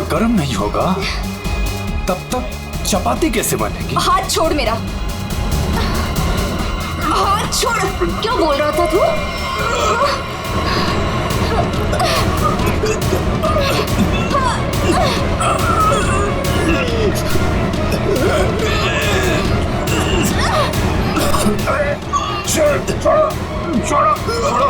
तक गर्म नहीं होगा तब तक चपाती कैसे बनेगी? हाथ छोड़ मेरा, हाथ छोड़। क्या बोल रहा था तू? छोड़ो, छोड़ो, छोड़ो।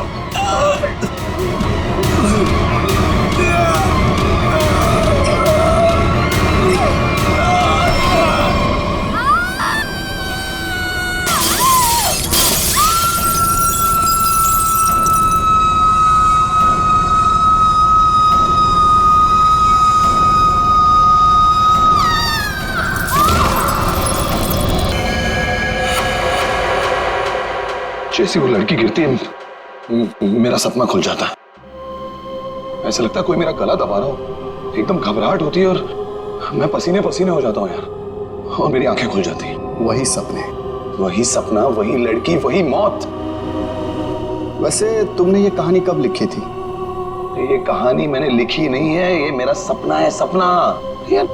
जैसे वो लड़की गिरती है मेरा सपना खुल जाता है। ऐसा लगता है कोई मेरा गला दबा रहा हो। एकदम घबराहट होती है और मैं पसीने पसीने हो जाता हूँ यार, और मेरी आंखें खुल जाती हैं। वही सपने, वही सपना, वही लड़की, वही मौत। वैसे तुमने ये कहानी कब लिखी थी? ये कहानी मैंने लिखी नहीं है, ये मेरा सपना है, सपना। यार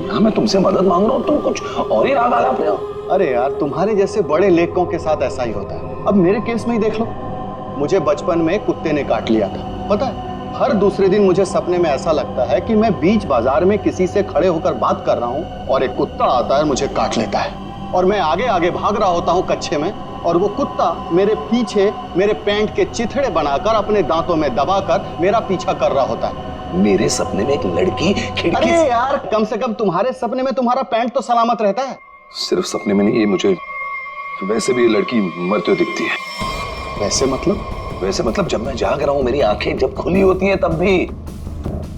यहाँ मैं तुमसे मदद मांग रहा हूँ, तुम कुछ और ही राग आलाप रहे हो। अरे यार, तुम्हारे जैसे बड़े लेखकों के साथ ऐसा ही होता है। अब मेरे केस में ही देख लो, मुझे बचपन में कुत्ते ने काट लिया था। पता है, हर दूसरे दिन मुझे सपने में ऐसा लगता है कि मैं बीच बाजार में किसी से खड़े होकर बात कर रहा हूँ और एक कुत्ता आता है, मुझे काट लेता है और मैं आगे आगे भाग रहा होता हूँ कच्चे में, और वो कुत्ता मेरे पीछे मेरे पैंट के चिथड़े बनाकर अपने दांतों में दबाकर मेरा पीछा कर रहा होता है। मेरे सपने में एक लड़की खिड़की। अरे यार, कम से कम तुम्हारे सपने में तुम्हारा पैंट तो सलामत रहता है। सिर्फ सपने में नहीं, ये मुझे वैसे भी ये लड़की मरते हुए दिखती है। वैसे मतलब? वैसे मतलब जब मैं जाग रहा हूँ, मेरी आंखें जब खुली होती हैं तब भी।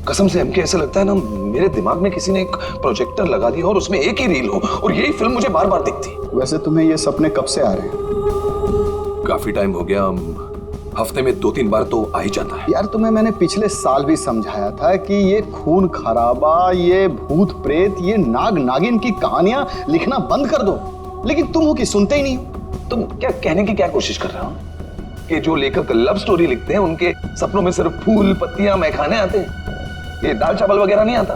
कसम से हमके ऐसा लगता है ना, मेरे दिमाग में किसी ने एक प्रोजेक्टर लगा दिया और उसमें एक ही रील हो और यही फिल्म मुझे बार बार दिखती। वैसे तुम्हें ये सपने कब से आ रहे हैं? काफी टाइम हो गया, हफ्ते में 2-3 बार तो आ ही जाता है। यार तुम्हें मैंने पिछले साल भी समझाया था कि ये खून खराबा, ये भूत प्रेत, ये नाग नागिन की कहानियां लिखना बंद कर दो, लेकिन तुम हो कि सुनते ही नहीं हो। तुम क्या कहने की क्या कोशिश कर रहे हो कि जो लेखक लव स्टोरी लिखते हैं उनके सपनों में सिर्फ फूल पत्तियां मैखाने आते हैं, ये दाल चावल वगैरह नहीं आता?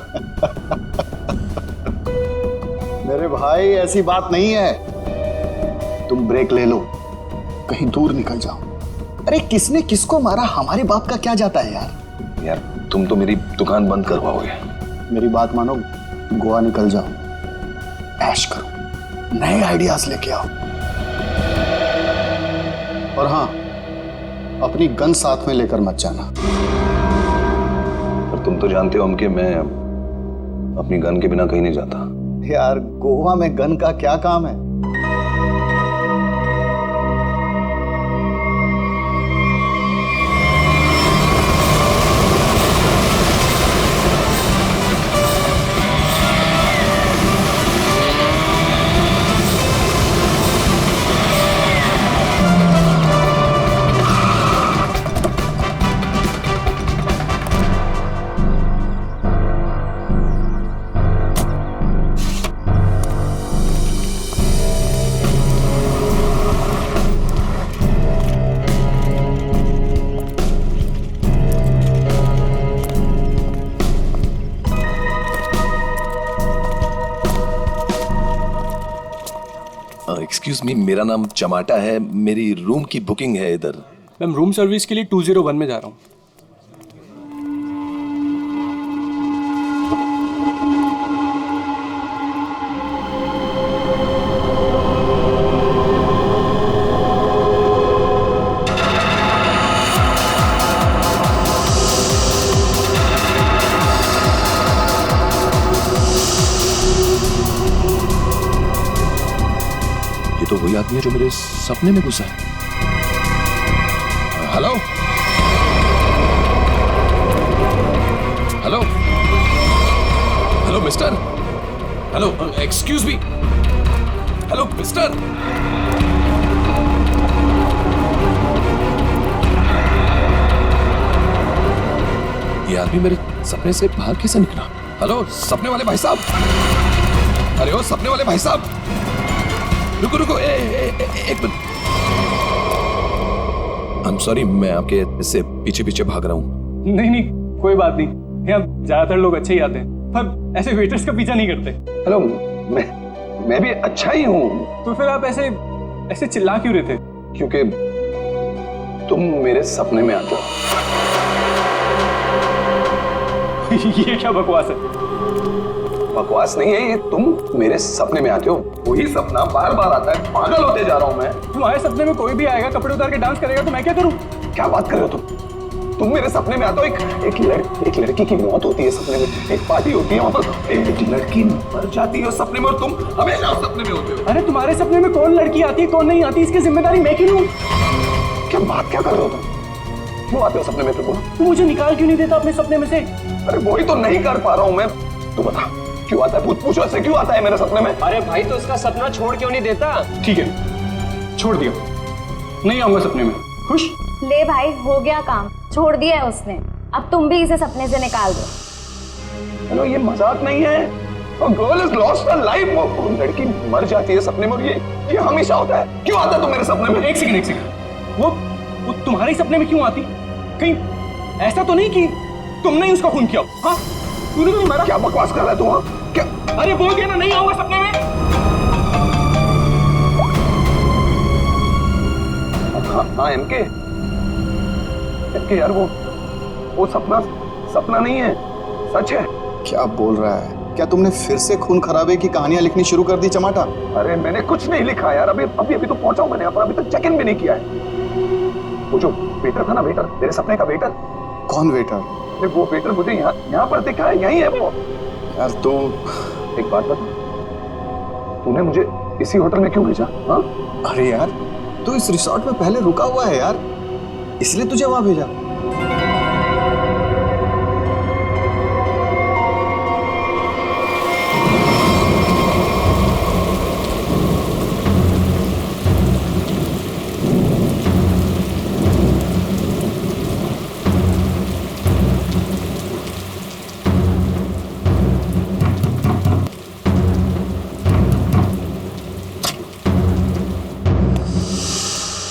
मेरे भाई ऐसी बात नहीं है, तुम ब्रेक ले लो, कहीं दूर निकल जाओ। अरे किसने किसको मारा, हमारे बाप का क्या जाता है यार। यार तुम तो मेरी दुकान बंद करवाओगे। मेरी बात मानो, गोवा निकल जाओ, ऐश करो, नए आइडियाज लेके आओ, और हाँ, अपनी गन साथ में लेकर मत जाना। पर तुम तो जानते हो हम कि मैं अपनी गन के बिना कहीं नहीं जाता। यार गोवा में गन का क्या काम है? एक्सक्यूज मी, मेरा नाम चमाटा है, मेरी रूम की बुकिंग है इधर। मैम रूम सर्विस के लिए 201 में जा रहा हूँ। तो वही आदमी है जो मेरे सपने में घुसा है। Hello hello hello mister, hello excuse me, hello mister. ये आदमी मेरे सपने से बाहर कैसे निकला? हेलो सपने वाले भाई साहब, अरे ओ सपने वाले भाई साहब, रुको रुको, एक मिनट। आई एम सॉरी, मैं आपके इससे पीछे पीछे भाग रहा हूँ। नहीं नहीं, कोई बात नहीं, यहाँ ज्यादातर लोग अच्छे ही आते हैं। पर ऐसे वेटर्स का पीछा नहीं करते। हेलो, मैं भी अच्छा ही हूँ। तो फिर आप ऐसे ऐसे चिल्ला क्यों रहे थे? क्योंकि तुम मेरे सपने में आते हो। ये क्या बकवास है? बकवास नहीं है ये, तुम मेरे सपने में आते हो। वही सपना बार बार आता है, पागल होते जा रहा हूं मैं। तुम्हारे सपने में कोई भी आएगा, कपड़े उतार के डांस करेगा, तो मैं क्या करूं? क्या बात कर रहे हो तुम मेरे सपने में आते हो। एक लड़की की मौत होती है सपने में, एक पार्टी होती है, वहां पर एक लड़की मर जाती है सपने में, और तुम हमेशा उस सपने में होते हो। अरे तुम्हारे सपने में कौन लड़की आती है, कौन नहीं आती, इसकी जिम्मेदारी मैं क्यों लूं? क्या बात क्या कर रहे हो तुम? क्यों आते हो सपने में? तू मुझे निकाल क्यों नहीं देता अपने सपने में से? अरे वही तो नहीं कर पा रहा हूं मैं। तू बता क्यों आता है? पूछो इससे, क्यों आता है मेरे सपने में? अरे भाई, तो उसका सपना छोड़ क्यों नहीं देता? ठीक है, छोड़ दिया, नहीं आऊंगा सपने में। खुश? ले भाई, हो गया काम, छोड़ दिया है उसने। अब तुम भी इसे सपने से निकाल दो। हेलो, ये मजाक नहीं है। A girl is lost her life। वो लड़की मर जाती है सपने में, और ये हमेशा होता है। क्यों आता है तू मेरे सपने में? एक सेकंड। वो तुम्हारे सपने में क्यों आती? कहीं ऐसा तो नहीं कि तुमने ही उसका खून किया? हाँ, तूने तो नहीं मारा। क्या बकवास कर रहा है तू? हाँ क्या? अरे बोल दिया ना, नहीं आऊंगा सपने में। हाँ एमके यार, वो सपना नहीं है, सच है। क्या बोल रहा है? क्या तुमने फिर से खून खराबे की कहानियां लिखनी शुरू कर दी चमाटा? अरे मैंने कुछ नहीं लिखा यार, अभी तो पहुंचा हूं मैंने यहाँ पर, अभी तक चेक इन भी नहीं किया है। वो जो वेटर था ना, वेटर, तेरे सपने का वेटर। कौन वेटर? अरे वो वेटर मुझे यहाँ पर दिखा है, यही है वो। यार तो एक बात बता, तूने मुझे इसी होटल में क्यों भेजा? हाँ, अरे यार, तू इस रिसोर्ट में पहले रुका हुआ है यार, इसलिए तुझे वहां भेजा।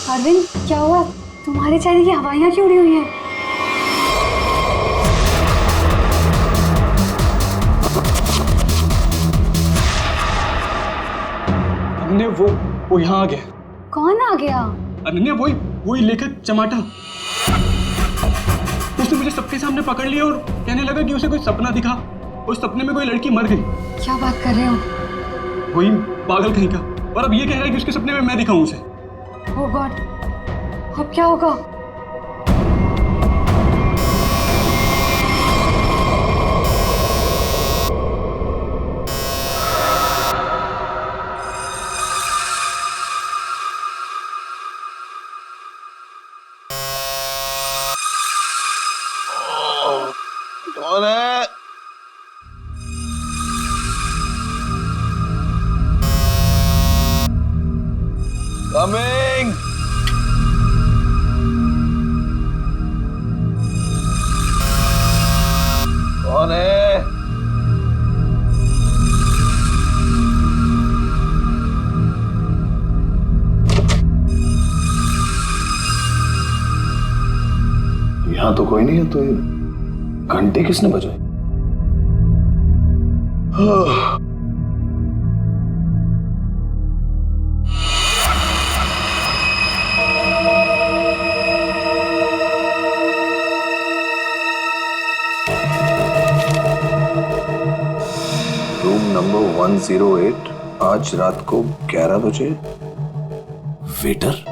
अरविंद, क्या हुआ? तुम्हारे चेहरे की हवाइयाँ क्यों उड़ी हुई हैं? अनन्या, वो यहाँ आ गया। कौन आ गया? अनन्या, वही लेखक चमाटा। उसने मुझे सबके सामने पकड़ लिया और कहने लगा कि उसे कोई सपना दिखा, उस सपने में कोई लड़की मर गई। क्या बात कर रहे हो? वही पागल कहीं का। और अब ये कह रहा है कि उसके सपने में मैं दिखाऊं उसे। ओह गॉड, अब क्या होगा? कौन है? कमिंग। कौन है? यहाँ तो कोई नहीं है, तो घंटे किसने बजाई? रूम नंबर 108, आज रात को 11 बजे। वेटर?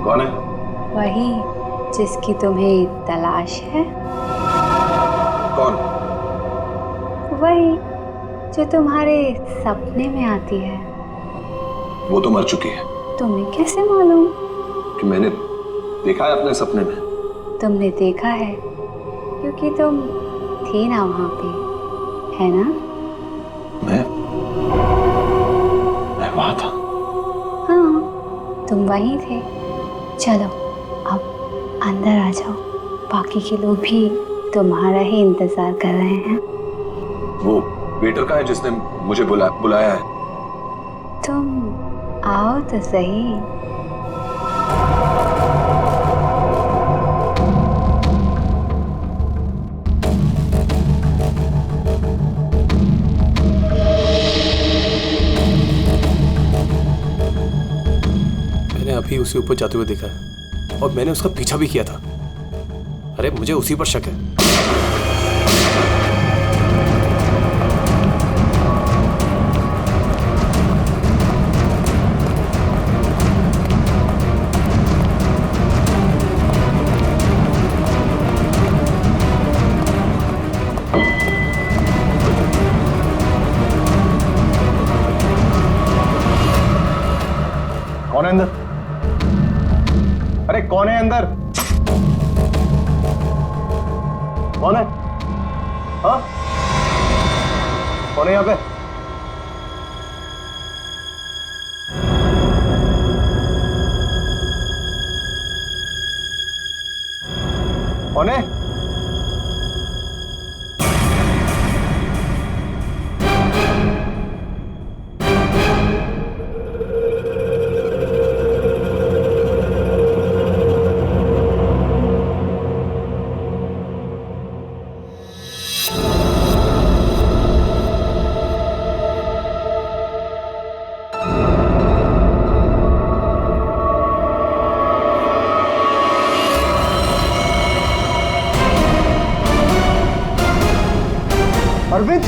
कौन है? वही जिसकी तुम्हें तलाश है। कौन? वही जो तुम्हारे सपने में आती है। वो तो मर चुकी है। तुम्हें कैसे मालूम? कि मैंने देखा है अपने सपने में। तुमने देखा है क्योंकि तुम थी ना वहां पे, है ना? मैं वहां था। हाँ, तुम वहीं थे। चलो अब अंदर आ जाओ, बाकी के लोग भी तुम्हारा ही इंतजार कर रहे हैं। वो वेटर का है जिसने मुझे बुलाया है। तुम आओ तो सही। मैंने अभी उसी ऊपर जाते हुए देखा है और मैंने उसका पीछा भी किया था। अरे मुझे उसी पर शक है। कौन है अंदर? अरे कौन है अंदर? कौन है? हाँ, कौन है यहाँ पे? कौन है? अरविंद,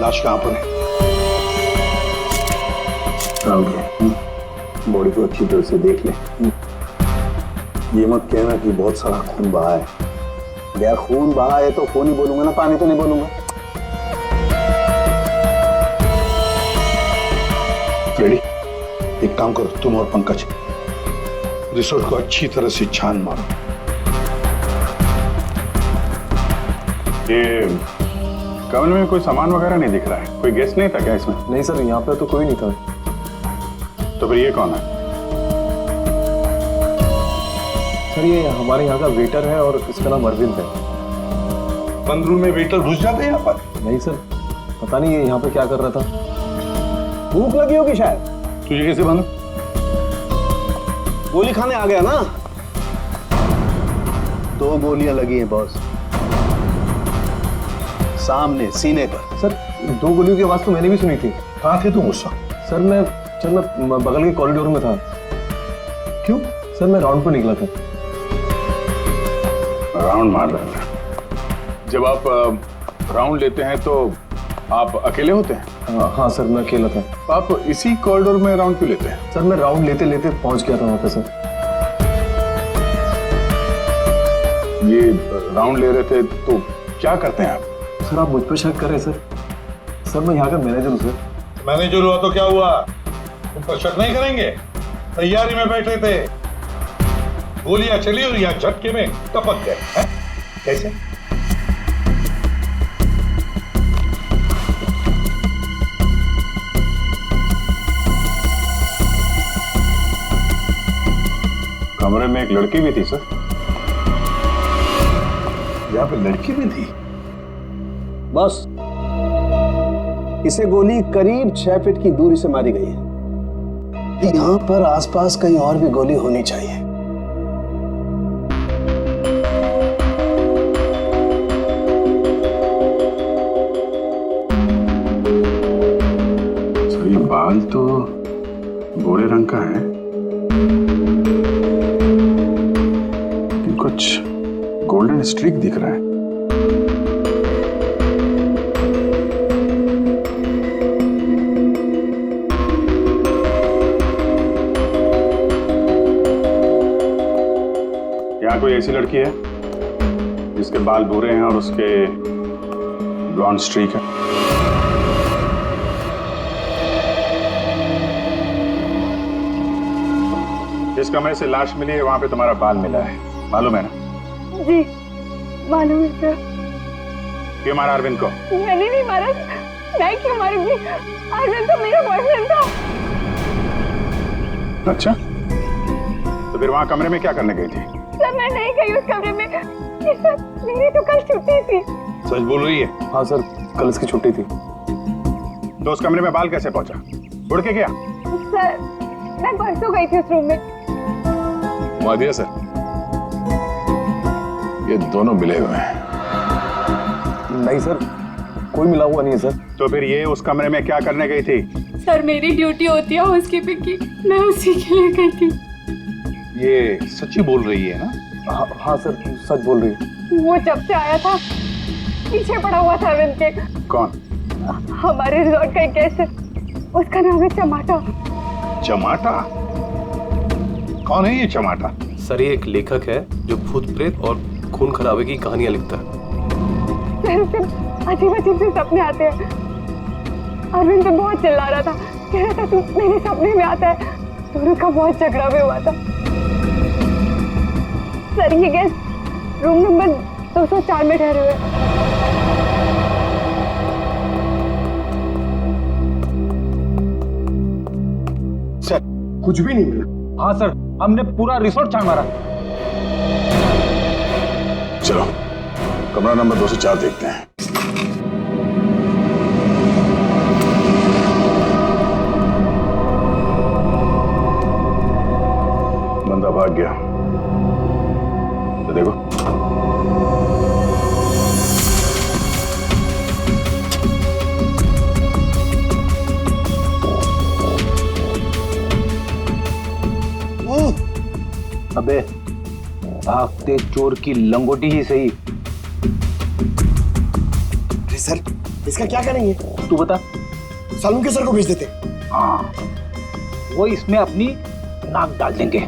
लाश कहां पर है? बॉडी को अच्छी तरह से देख ले। ये मत कहना कि बहुत सारा खून बहा है। यार खून बहा है तो खून ही बोलूंगा ना, पानी तो नहीं बोलूंगा। रेडी, एक काम करो, तुम और पंकज रिसोर्ट को अच्छी तरह से छान मारो। ये कमरे में कोई सामान वगैरह नहीं दिख रहा है। कोई गेस्ट नहीं था क्या इसमें? नहीं सर, यहाँ पे तो कोई नहीं था। तो फिर ये कौन है? सर ये हमारे यहाँ का वेटर है और इसका नाम अरविंद है। बंद रूम में वेटर घुस जाते हैं यहाँ पर? नहीं सर, पता नहीं ये यहाँ पे क्या कर रहा था। भूख लगी होगी शायद। तुझे कैसे मालूम? गोली खाने आ गया ना। 2 गोलियां लगी हैं बॉस, सामने सीने पर। सर 2 गोलियों की आवाज तो मैंने भी सुनी थी। कहाँ थे तुम उस वक्त? सर मैं बगल के कॉरिडोर में था। क्यों? सर मैं राउंड पर निकला था। राउंड मार रहे हैं। जब आप राउंड लेते हैं तो आप अकेले होते हैं? हाँ सर, मैं अकेला था। आप इसी कॉरिडोर में राउंड क्यों लेते हैं? सर मैं राउंड लेते लेते पहुंच गया था वहां पे सर। ये राउंड ले रहे थे तो क्या करते हैं आप? सर आप मुझ पर शक कर रहे हैं सर? सर मैं यहाँ का मैनेजर हूँ सर। मैनेजर हुआ तो क्या हुआ? तुम पर शक नहीं करेंगे? तैयारी में बैठे थे, गोलियां चली और यहाँ झटके में टपक गए हैं? कैसे? कमरे में एक लड़की भी थी सर। यहाँ पे लड़की भी थी? बस इसे गोली करीब 6 फीट की दूरी से मारी गई है। यहाँ पर आसपास कहीं और भी गोली होनी चाहिए। सर ये बाल तो गोरे रंग का है, लेकिन कुछ गोल्डन स्ट्रीक दिख रहा है। कोई ऐसी लड़की है जिसके बाल भूरे हैं और उसके ब्लॉन्ड स्ट्रीक है? जिस कमरे से लाश मिली है वहां पे तुम्हारा बाल मिला है, मालूम है ना? जी मालूम है सर। क्यों मारा अरविंद को? मैंने नहीं मारा। मैं क्यों मारूंगी? अरविंद तो मेरा बॉयफ्रेंड था। अच्छा, तो फिर वहां कमरे में क्या करने गई थी? सर मैं नहीं गई उस कमरे में। सर मेरी तो कल छुट्टी थी। सच बोल रही है? हाँ सर, कल इसकी छुट्टी थी। तो उस कमरे में बाल कैसे पहुंचा? उड़ के गया? सर मैं परसों गई थी उस रूम में। मादिया सर, ये दोनों मिले हुए हैं। नहीं सर, कोई मिला हुआ नहीं है सर। तो फिर ये उस कमरे में क्या करने गई थी? सर मेरी ड्यूटी होती है हाउसकीपिंग की, मैं उसी के लिए गई थी। ये सच्ची बोल रही है ना? हाँ सर, सच बोल रही है। वो जब से आया था पीछे पड़ा हुआ था अरविंद के। कौन? हमारे रिजॉर्ट का एक गेस्ट है, उसका नाम है चमाटा। चमाटा? कौन है ये चमाटा? सर ये एक लेखक है जो भूत प्रेत और खून खराबे की कहानियां लिखता है। सर उसे अजीब अजीब से सपने आते हैं। अरविंद तो बहुत चिल्ला रहा था, कह रहा था तू मेरे सपने में आता है। दोनों का बहुत झगड़ा भी हुआ था। सर ये गेस्ट रूम नंबर 204 में ठहरे हुए। सर कुछ भी नहीं मिला। हाँ सर, हमने पूरा रिसोर्ट छान मारा। चलो कमरा नंबर 204 देखते हैं। बंदा भाग गया, तो देखो। अबे भागते चोर की लंगोटी ही सही। अरे सर इसका क्या करेंगे? तू बता। सालून के सर को भेज देते। हाँ, वो इसमें अपनी नाक डाल देंगे।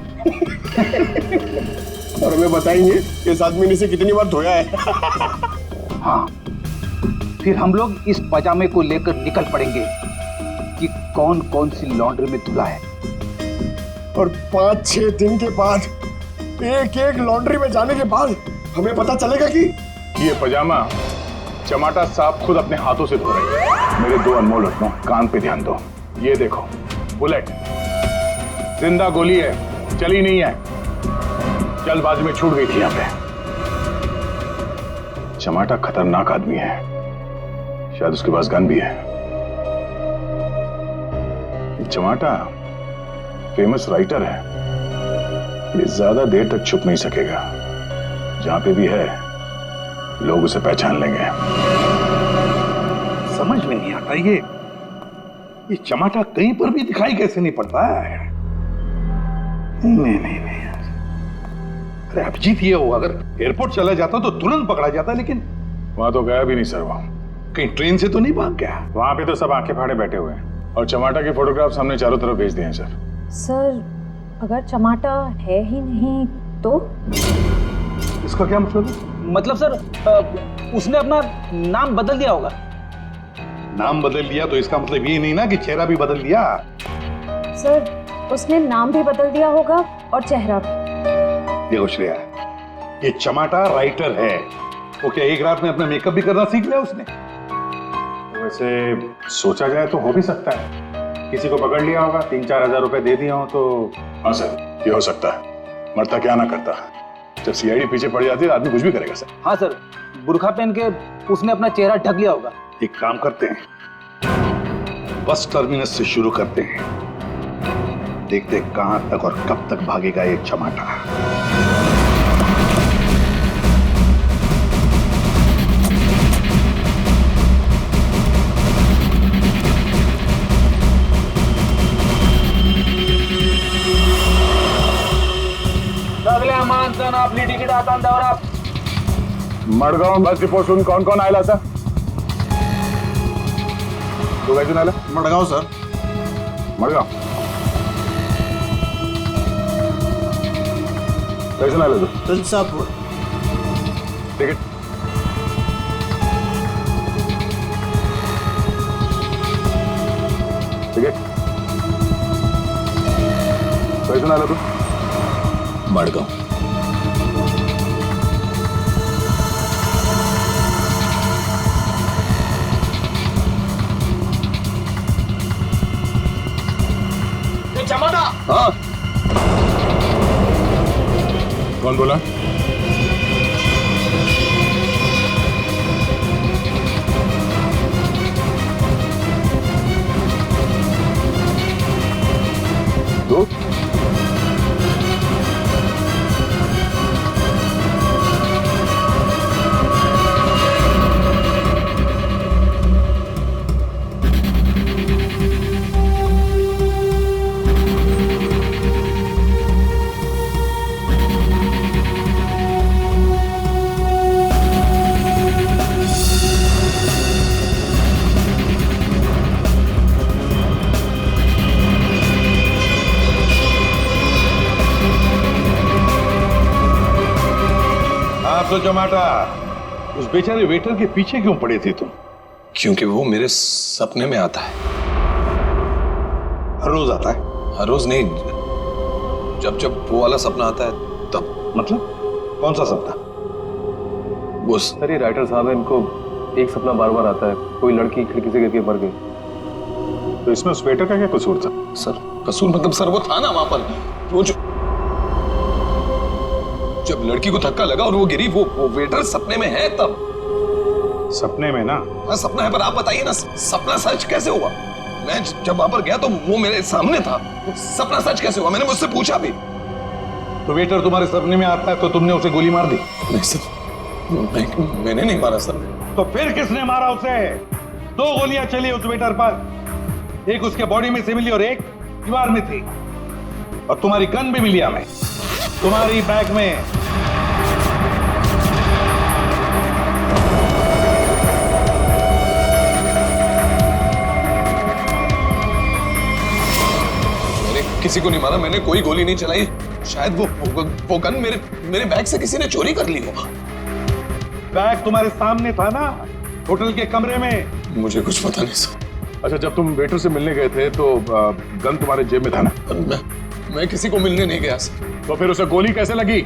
और हमें बताएंगे इस आदमी ने इसे कितनी बार धोया है। हाँ, फिर हम लोग इस पजामे को लेकर निकल पड़ेंगे कि कौन कौन सी लॉन्ड्री में धुला है। और 5-6 दिन के बाद एक एक लॉन्ड्री में जाने के बाद हमें पता चलेगा कि ये पजामा चमाटा साहब खुद अपने हाथों से धो रहे हैं। मेरे 2 अनमोल रत्नों, कान पे ध्यान दो। ये देखो बुलेट, जिंदा गोली है, चली नहीं है, जल्दबाजी में छूट गई थी। यहाँ पे चमाटा खतरनाक आदमी है, शायद उसके पास गन भी है। चमाटा फेमस राइटर है, ये ज्यादा देर तक छुप नहीं सकेगा। जहां पे भी है लोग उसे पहचान लेंगे। समझ में नहीं आता ये चमाटा कहीं पर भी दिखाई कैसे नहीं पड़ता है। नहीं अरे अभिजीत ये हो, अगर एयरपोर्ट चला जाता तो तुरंत पकड़ा जाता, लेकिन वहां तो गया भी नहीं सर। वो कहीं ट्रेन से तो नहीं भाग गया? वहां पे तो सब आंखें फाड़े बैठे हुए हैं और चमाटा के फोटोग्राफ्स हमने चारों तरफ भेज दिए हैं सर। सर अगर चमाटा है ही नहीं तो? इसका क्या मतलब है? मतलब सर उसने अपना नाम बदल दिया होगा। नाम बदल दिया तो इसका मतलब ये नहीं ना कि चेहरा भी बदल दिया। सर उसने नाम भी बदल दिया होगा और चेहरा भी। देखो श्रेया, ये चमाटा राइटर है, वो क्या एक रात में अपना मेकअप भी करना सीख लिया उसने? वैसे सोचा जाए तो हो भी सकता है, किसी को पकड़ लिया होगा, 3-4 हजार रुपए दे दिए हो तो। हाँ सर, ये हो सकता है। मरता क्या ना करता, जब सीआईडी पीछे पड़ जाती है आदमी कुछ भी करेगा सर। हाँ सर, बुर्खा पहन के उसने अपना चेहरा ढक लिया होगा। एक काम करते हैं, बस टर्मिनस से शुरू करते हैं, देखते हैं कहां तक और कब तक भागेगा ये चमाटा। सगळ्या माणसानं आपली तिकीट हातात द्यावरा। मडगाव बस डिपोसून कोण कोण आयला सर? तू काय आला? मडगाव सर। मडगाव पैसे ना ले दो। तो साहब टिकट। टिकट। पैसे ना ले दो। मड़गांव। चमाटा। हाँ कौन बोला? तो तो जमाटा, उस बेचारे वेटर के पीछे क्यों पड़े थे तुम? क्योंकि वो मेरे सपने में आता है। हर रोज आता है? हर रोज नहीं, जब जब वो वाला सपना आता है तब। मतलब कौन सा सपना? वो सर ये राइटर साहब है, इनको एक सपना बार बार आता है, कोई लड़की खिड़की से गिर के मर गई। तो इसमें उस वेटर का क्या कसूर था? सर कसूर मतलब सर वो था ना वहां पर, वो जो जब लड़की को धक्का लगा और वो गिरी, वो वेटर सपने में है तब। सपने में ना? हाँ सपना है, पर आप बताइए ना सपना सच कैसे हुआ? मैं जब वहां पर गया तो वो मेरे सामने था, सपना सच कैसे हुआ? मैंने मुझसे पूछा भी। तो वेटर तुम्हारे सपने में आता है तो तुमने उसे गोली मार दी? नहीं सर, मैंने नहीं मारा सर। तो फिर किसने मारा उसे? 2 गोलियां चली उस वेटर पर, एक उसके बॉडी में से मिली और एक दीवार में थी। और तुम्हारी गन भी मिली हमें, तुम्हारी बैग में। किसी को नहीं मारा, मैंने कोई गोली नहीं चलाई। शायद वो गन मेरे बैग से किसी ने चोरी कर ली हो। बैग तुम्हारे सामने था ना, होटल के कमरे में। मुझे कुछ पता नहीं सर। अच्छा, जब तुम वेटर से मिलने गए थे तो गन तुम्हारे जेब में था ना? मैं किसी को मिलने नहीं गया सर। तो फिर उसे गोली कैसे लगी?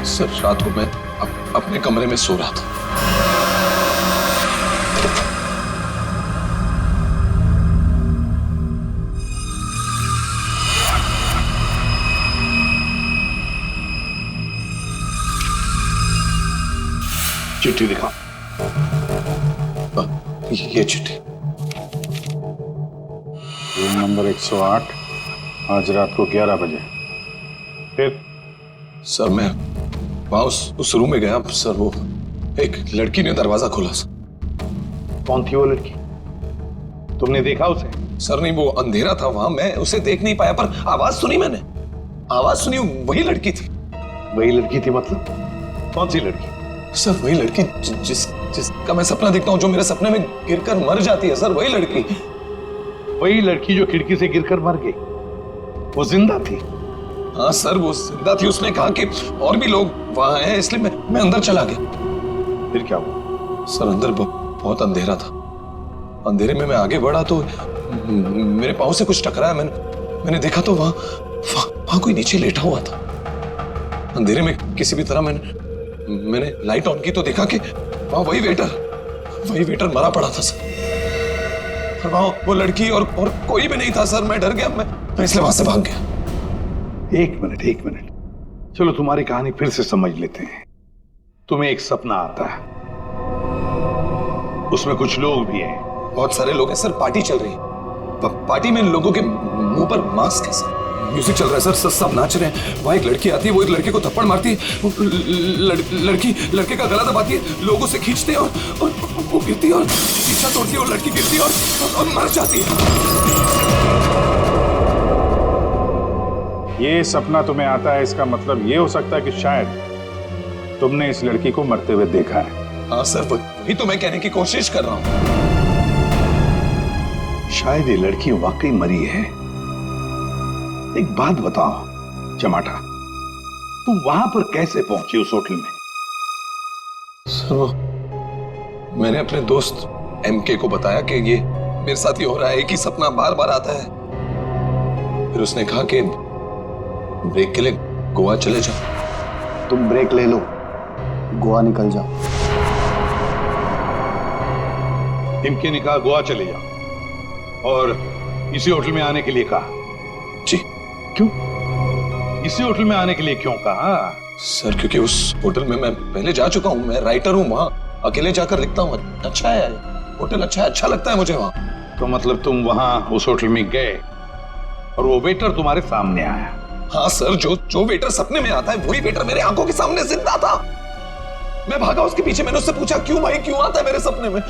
सर रात को मैं अपने कमरे में सो रहा था। चिट्ठी दिखा। ये चिट्ठी। रूम नंबर 108, आज रात को 11 बजे। फिर? सर मैं वहां उस रूम में गया सर, वो एक लड़की ने दरवाजा खोला सर। कौन थी वो लड़की? तुमने देखा उसे? सर नहीं, वो अंधेरा था वहां, मैं उसे देख नहीं पाया, पर आवाज सुनी मैंने। आवाज सुनी, वही लड़की थी। वही लड़की थी मतलब? कौन सी लड़की? सर वही लड़की जिसका मैं सपना देखता हूँ, जो मेरे सपने में गिरकर मर जाती है सर, वही लड़की। वही लड़की जो खिड़की से गिरकर मर गई, वो जिंदा थी? हाँ सर वो जिंदा थी। उसने कहा कि और भी लोग वहां हैं, इसलिए मैं अंदर चला गया। फिर क्या हुआ? सर अंदर बहुत अंधेरा था। अंधेरे में मैं आगे बढ़ा तो मेरे पाँव से कुछ टकराया। मैंने देखा तो वहां कोई नीचे लेटा हुआ था। अंधेरे में किसी भी तरह मैंने लाइट ऑन की तो देखा कि वहां वही वेटर मरा पड़ा था सर। और वहां वो लड़की और कोई भी नहीं था सर। मैं डर गया, मैं इसलिए वहां से भाग गया। एक मिनट, चलो तुम्हारी कहानी फिर से समझ लेते हैं। तुम्हें एक सपना आता है, उसमें कुछ लोग भी हैं। बहुत सारे लोग हैं सर, पार्टी चल रही है। पार्टी में लोगों के मुंह पर मास्क है सर, म्यूजिक चल रहा है सर, सब नाच रहे हैं। वहां एक लड़की आती है, वो एक लड़के को थप्पड़ मारती है, लड़की लड़के का गला दबाती है, लोगों से खींचते हैं और वो गिरती है और शीशा तोड़ती है और लड़की गिरती है और मर जाती है। ये सपना तुम्हें आता है, इसका मतलब ये हो सकता है कि शायद तुमने इस लड़की को मरते हुए देखा है। हाँ सर, वही तो मैं कहने की कोशिश कर रहा हूँ। शायद ये लड़की वाकई मरी है, एक बात बताओ चमाटा, तुम वहां पर कैसे पहुंची उस होटल में? सर वो मैंने अपने दोस्त एमके को बताया कि ये मेरे साथ ही हो रहा है, एक ही सपना बार बार आता है। फिर उसने कहा कि ब्रेक के लिए गोवा चले जाओ। तुम ब्रेक ले लो, गोवा निकल जाओ। इनके ने कहा गोवा चले जाओ और इसी होटल में आने के लिए कहा। जी। क्यों इसी होटल में आने के लिए क्यों कहा? सर क्योंकि उस होटल में मैं पहले जा चुका हूँ, मैं राइटर हूँ, वहां अकेले जाकर लिखता हूँ। अच्छा है होटल, अच्छा लगता है मुझे वहां। तो मतलब तुम वहां उस होटल में गए और वो वेटर तुम्हारे सामने आया? हाँ सर, जो वेटर सपने में आता है वही वेटर मेरे आंखों के सामने जिंदा था। मैं भागा उसके पीछे, मैंने उससे पूछा क्यों भाई क्यों आता है मेरे सपने में,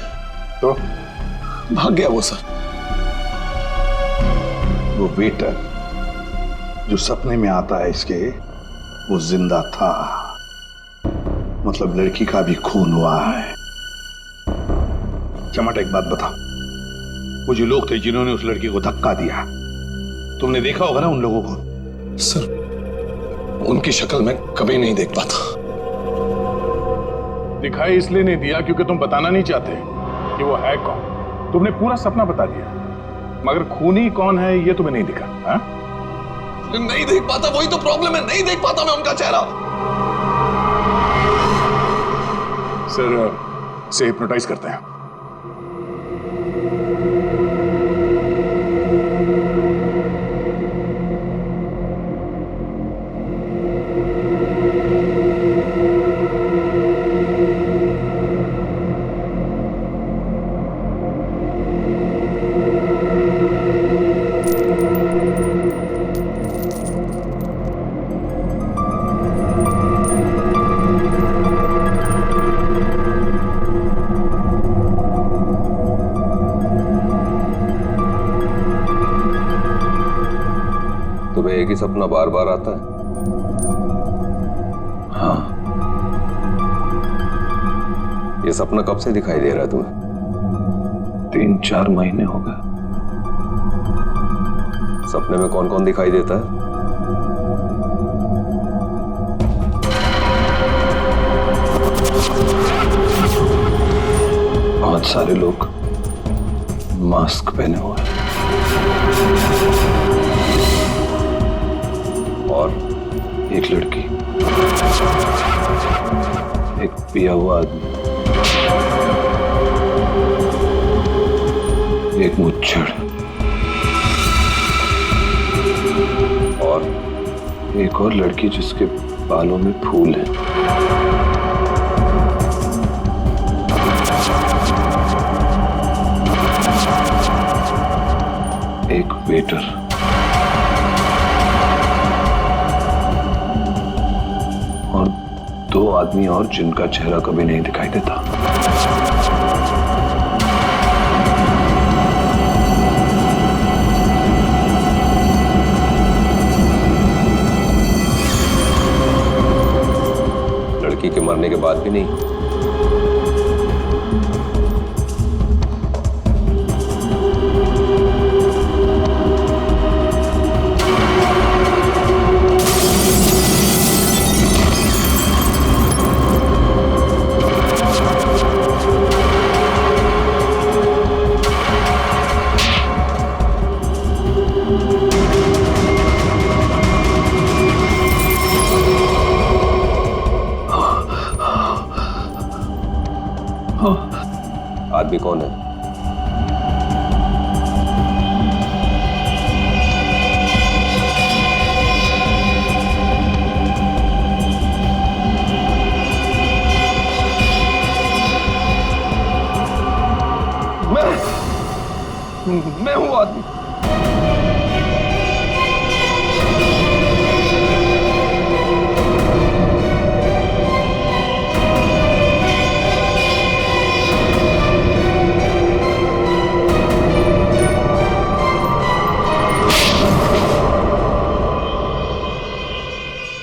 तो भाग गया वो सर। वो वेटर जो सपने में आता है इसके, वो जिंदा था। मतलब लड़की का भी खून हुआ है। चमाटा एक बात बता, वो जो लोग थे जिन्होंने उस लड़की को धक्का दिया, तुमने देखा होगा ना उन लोगों को? सर उनकी शक्ल मैं कभी नहीं देख पाता। दिखाई इसलिए नहीं दिया क्योंकि तुम बताना नहीं चाहते कि वो है कौन। तुमने पूरा सपना बता दिया, मगर खूनी कौन है ये तुम्हें नहीं दिखा। हा? नहीं देख पाता, वही तो प्रॉब्लम है, नहीं देख पाता मैं उनका चेहरा। सर से हिप्नोटाइज करते हैं। तुम्हें एक ही सपना बार बार आता है? हाँ। ये सपना कब से दिखाई दे रहा है तुम्हें? 3-4 महीने हो गए। सपने में कौन कौन दिखाई देता है? बहुत सारे लोग मास्क पहने हुए हैं। और एक लड़की, एक पिया हुआ आदमी, एक मुच्छड़ और एक और लड़की जिसके बालों में फूल है। एक वेटर, और 2 आदमी और जिनका चेहरा कभी नहीं दिखाई देता। लड़की के मरने के बाद भी नहीं? आदमी कौन है? मैं हूं आदमी।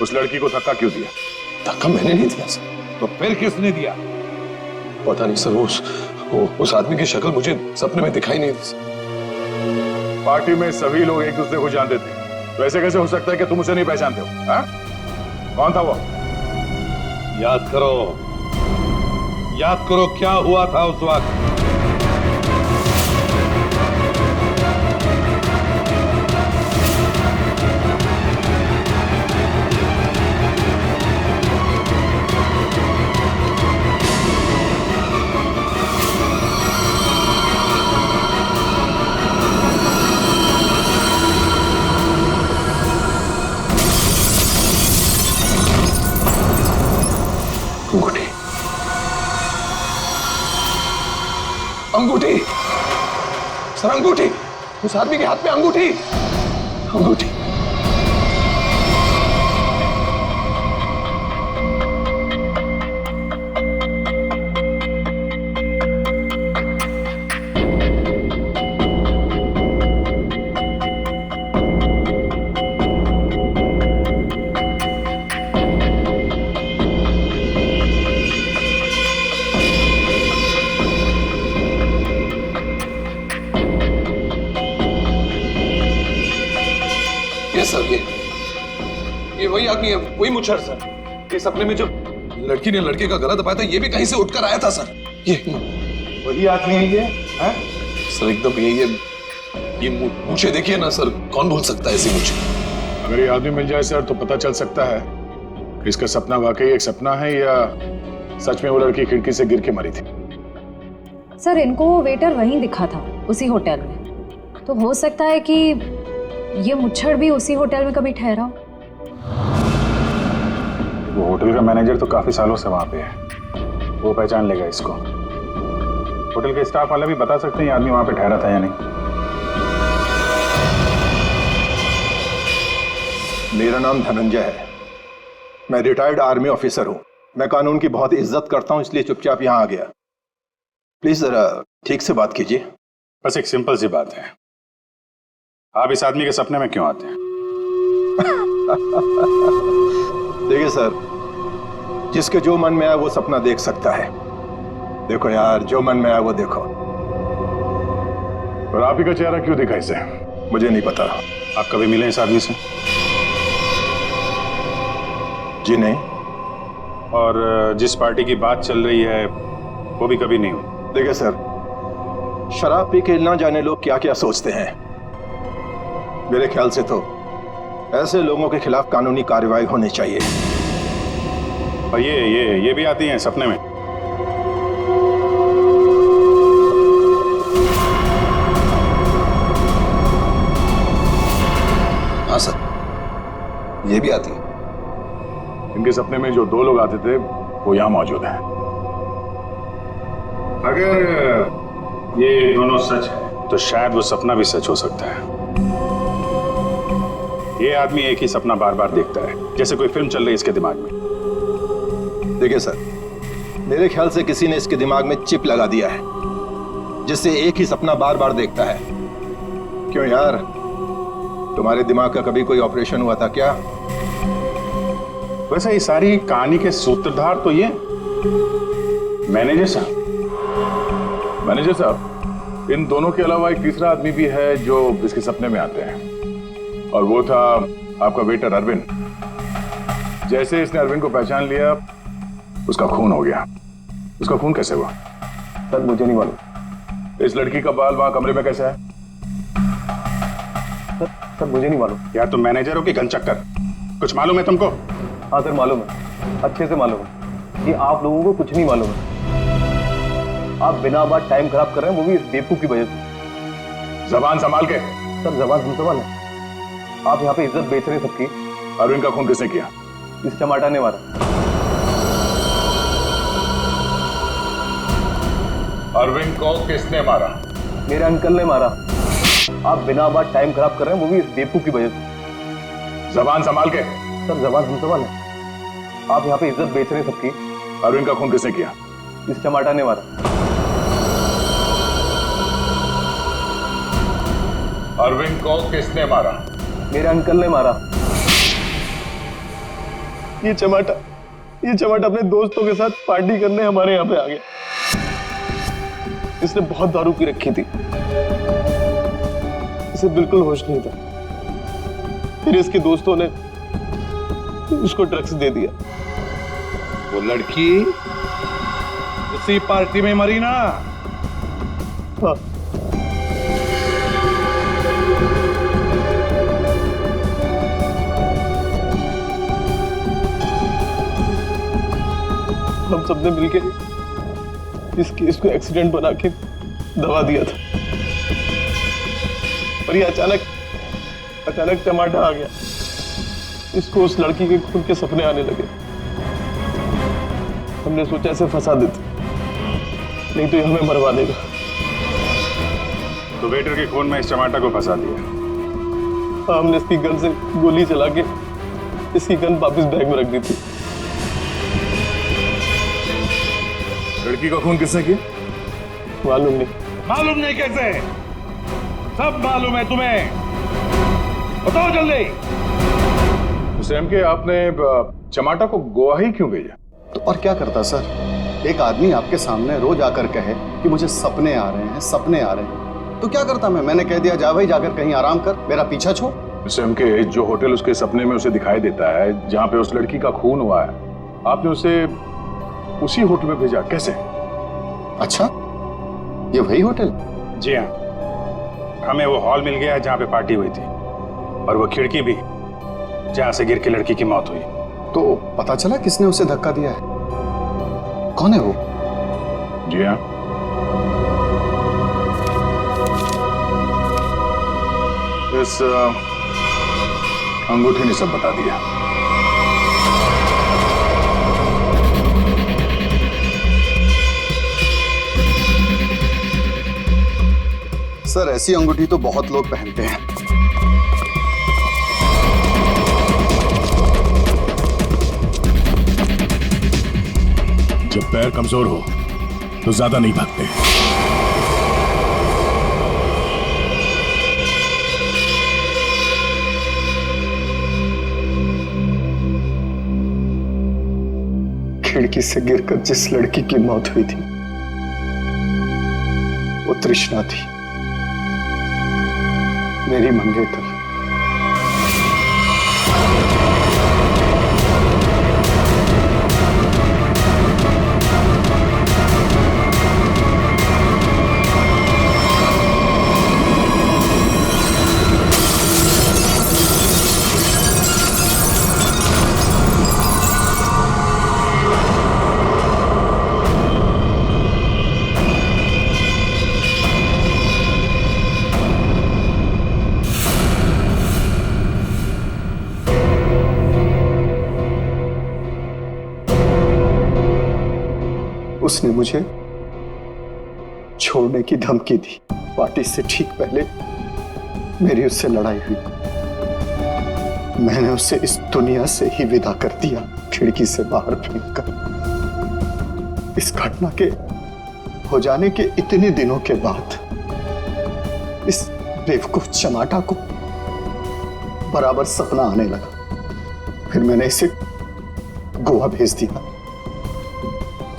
उस लड़की को धक्का क्यों दिया? धक्का मैंने नहीं दिया सर। तो फिर किसने दिया? पता नहीं सर, उस आदमी की शक्ल मुझे सपने में दिखाई नहीं दी। पार्टी में सभी लोग एक दूसरे को जानते थे, वैसे कैसे हो सकता है कि तुम उसे नहीं पहचानते हो? हाँ? कौन था वो? याद करो क्या हुआ था उस वक्त। अंगूठी, अंगूठी, सर अंगूठी, उस आदमी के हाथ में अंगूठी, अंगूठी। सर ये वही आदमी है, वही मुच्छर सर। ये सपने में जो लड़की ने लड़के का गला दबाया था, ये भी कहीं से उठकर आया था सर। ये वही आदमी है ये? है? सर एकदम ये मुझे देखिए ना सर, कौन भूल सकता है ऐसी मुझे। अगर ये आदमी मिल जाए सर तो पता चल सकता है कि इसका सपना वाकई एक सपना है या सच में वो लड़की खिड़की से गिर के मरी थी। सर इनको वो वेटर वहीं दिखा था, उसी होटल में। तो हो सकता है कि ये मुच्छड़ भी उसी होटल में कभी ठहरा हो। वो होटल का मैनेजर तो काफी सालों से वहां पे है, वो पहचान लेगा इसको। होटल के स्टाफ वाले भी बता सकते हैं आदमी वहां पे ठहरा था या नहीं। मेरा नाम धनंजय है, मैं रिटायर्ड आर्मी ऑफिसर हूं। मैं कानून की बहुत इज्जत करता हूं, इसलिए चुपचाप यहां आ गया। प्लीज जरा ठीक से बात कीजिए। बस एक सिंपल सी बात है, आप इस आदमी के सपने में क्यों आते हैं? देखिए सर, जिसके जो मन में आए वो सपना देख सकता है। देखो यार, जो मन में आए वो देखो। और आप ही का चेहरा क्यों दिखा इसे? मुझे नहीं पता। आप कभी मिले इस आदमी से? जी नहीं। और जिस पार्टी की बात चल रही है वो भी कभी नहीं हुई? देखिए सर, शराब पी के ना जाने लोग क्या क्या सोचते हैं। मेरे ख्याल से तो ऐसे लोगों के खिलाफ कानूनी कार्रवाई होनी चाहिए। और ये भी आती हैं सपने में? हाँ सर, ये भी आती है। इनके सपने में जो दो लोग आते थे वो यहां मौजूद हैं। अगर ये दोनों सच है तो शायद वो सपना भी सच हो सकता है। ये आदमी एक ही सपना बार बार देखता है, जैसे कोई फिल्म चल रही है इसके दिमाग में। देखिए सर, मेरे ख्याल से किसी ने इसके दिमाग में चिप लगा दिया है, जिससे एक ही सपना बार बार देखता है। क्यों यार, तुम्हारे दिमाग का कभी कोई ऑपरेशन हुआ था क्या? वैसे ये सारी कहानी के सूत्रधार तो ये मैनेजर साहब। मैनेजर साहब, इन दोनों के अलावा एक तीसरा आदमी भी है जो इसके सपने में आते हैं, और वो था आपका वेटर अरविंद। जैसे इसने अरविंद को पहचान लिया, उसका खून हो गया। उसका खून कैसे हुआ? सर मुझे नहीं मालूम। इस लड़की का बाल वहां कमरे में कैसे है? सर मुझे नहीं मालूम। यार तुम मैनेजर हो कि घन चक्कर? कुछ मालूम है तुमको? हाँ सर मालूम है, अच्छे से मालूम है कि आप लोगों को कुछ नहीं मालूम है। आप बिना बात टाइम खराब कर रहे हैं, वो भी इस बेवकूफ की वजह से। जबान संभाल के। सर जबान हम संभाल है। आप यहाँ पे इज्जत बेच रहे सबकी। अरविंद का खून किसने किया? इस चमाटा ने मारा। अरविंद को किसने मारा? मेरे अंकल ने मारा। आप बिना बात टाइम खराब कर रहे हैं, वो भी इस बेवकूफ की वजह से। जबान संभाल के। सर जबान हम संभाल है। आप यहाँ पे इज्जत बेच रहे सबकी। अरविंद का खून किसने किया? इस चमाटा ने मारा। अरविंद को किसने मारा? मेरे अंकल ने मारा। ये चमाटा अपने दोस्तों के साथ पार्टी करने हमारे यहाँ पे आ गया। इसने बहुत दारू पी रखी थी, इसे बिल्कुल होश नहीं था। फिर इसके दोस्तों ने उसको ड्रग्स दे दिया। वो लड़की उसी पार्टी में मरी ना? हाँ। हम सबने मिलके इस केस को एक्सीडेंट बना के दबा दिया था, और ये अचानक टमाटर आ गया। इसको उस लड़की के खून के सपने आने लगे। हमने सोचा इसे फंसा देते, नहीं तो ये हमें मरवा देगा। तो वेटर के खून में इस टमाटर को फंसा दिया। हाँ, हमने इसकी गन से गोली चला के इसकी गन वापस बैग में रख दी थी। लड़की का खून किसने किया? मालूम नहीं। मालूम नहीं कैसे? सब मालूम है तुम्हें, बताओ जल्दी। हुसैन के आपने चमाटा को गोवा ही क्यों भेजा? तो और क्या करता सर? एक आदमी आपके सामने रोज आकर कहे कि मुझे सपने आ रहे हैं, सपने आ रहे हैं, तो क्या करता मैंने कह दिया जा भाई जाकर कहीं आराम कर, मेरा पीछा छोड़। हुसैन के जो होटल उसके सपने में उसे दिखाई देता है, जहां पे उस लड़की का खून हुआ है, आपने उसे उसी होटल में भेजा, कैसे? अच्छा, ये वही होटल? जी हाँ, हमें वो हॉल मिल गया जहाँ पे पार्टी हुई थी, और वो खिड़की भी जहाँ से गिर के लड़की की मौत हुई। तो पता चला किसने उसे धक्का दिया है? कौन है वो? जी हाँ, इस अंगूठी ने सब बता दिया। सर, ऐसी अंगूठी तो बहुत लोग पहनते हैं। जब पैर कमजोर हो तो ज्यादा नहीं भागते। खिड़की से गिरकर जिस लड़की की मौत हुई थी वो तृष्णा थी, मेरी मंगेतर। उसने मुझे छोड़ने की धमकी दी। पार्टी से ठीक पहले मेरी उससे लड़ाई हुई। मैंने उसे इस दुनिया से ही विदा कर दिया, खिड़की से बाहर फेंककर। इस घटना के हो जाने के इतने दिनों के बाद इस बेवकूफ चमाटा को बराबर सपना आने लगा। फिर मैंने इसे गोवा भेज दिया।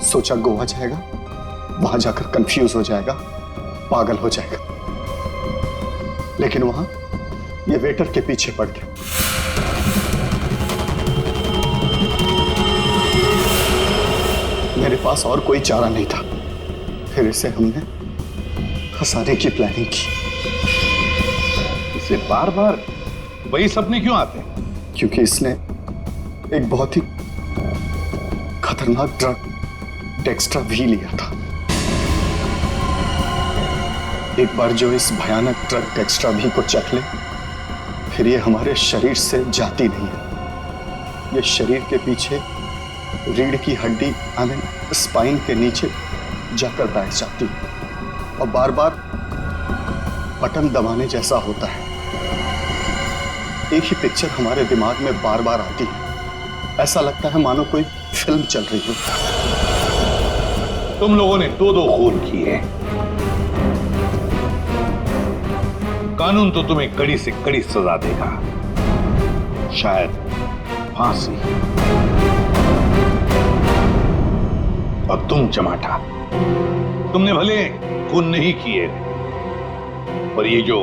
सोचा गोवा जाएगा, वहां जाकर कंफ्यूज हो जाएगा, पागल हो जाएगा, लेकिन वहां ये वेटर के पीछे पड़ गया। मेरे पास और कोई चारा नहीं था। फिर इसे हमने फंसाने की प्लानिंग की। इसे बार बार वही सपने क्यों आते हैं? क्योंकि इसने एक बहुत ही खतरनाक ड्रग डेक्स्ट्रा भी लिया था। एक बार जो इस भयानक ड्रग डेक्स्ट्रा भी को चख ले, फिर ये हमारे शरीर से जाती नहीं है। ये शरीर के पीछे रीढ़ की हड्डी स्पाइन के नीचे जाकर बैठ जाती है और बार बार बटन दबाने जैसा होता है। एक ही पिक्चर हमारे दिमाग में बार बार आती है। ऐसा लगता है मानो कोई फिल्म चल रही हो। तुम लोगों ने दो खून किए। कानून तो तुम्हें कड़ी से कड़ी सजा देगा, शायद फांसी। और तुम चमाटा, तुमने भले खून नहीं किए, पर ये जो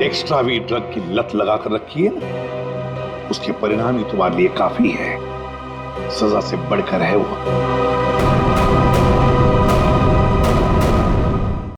एक्स्ट्रा वी ड्रग की लत लगा कर रखी है ना, उसके परिणाम ही तुम्हारे लिए काफी है। सजा से बढ़कर है वो।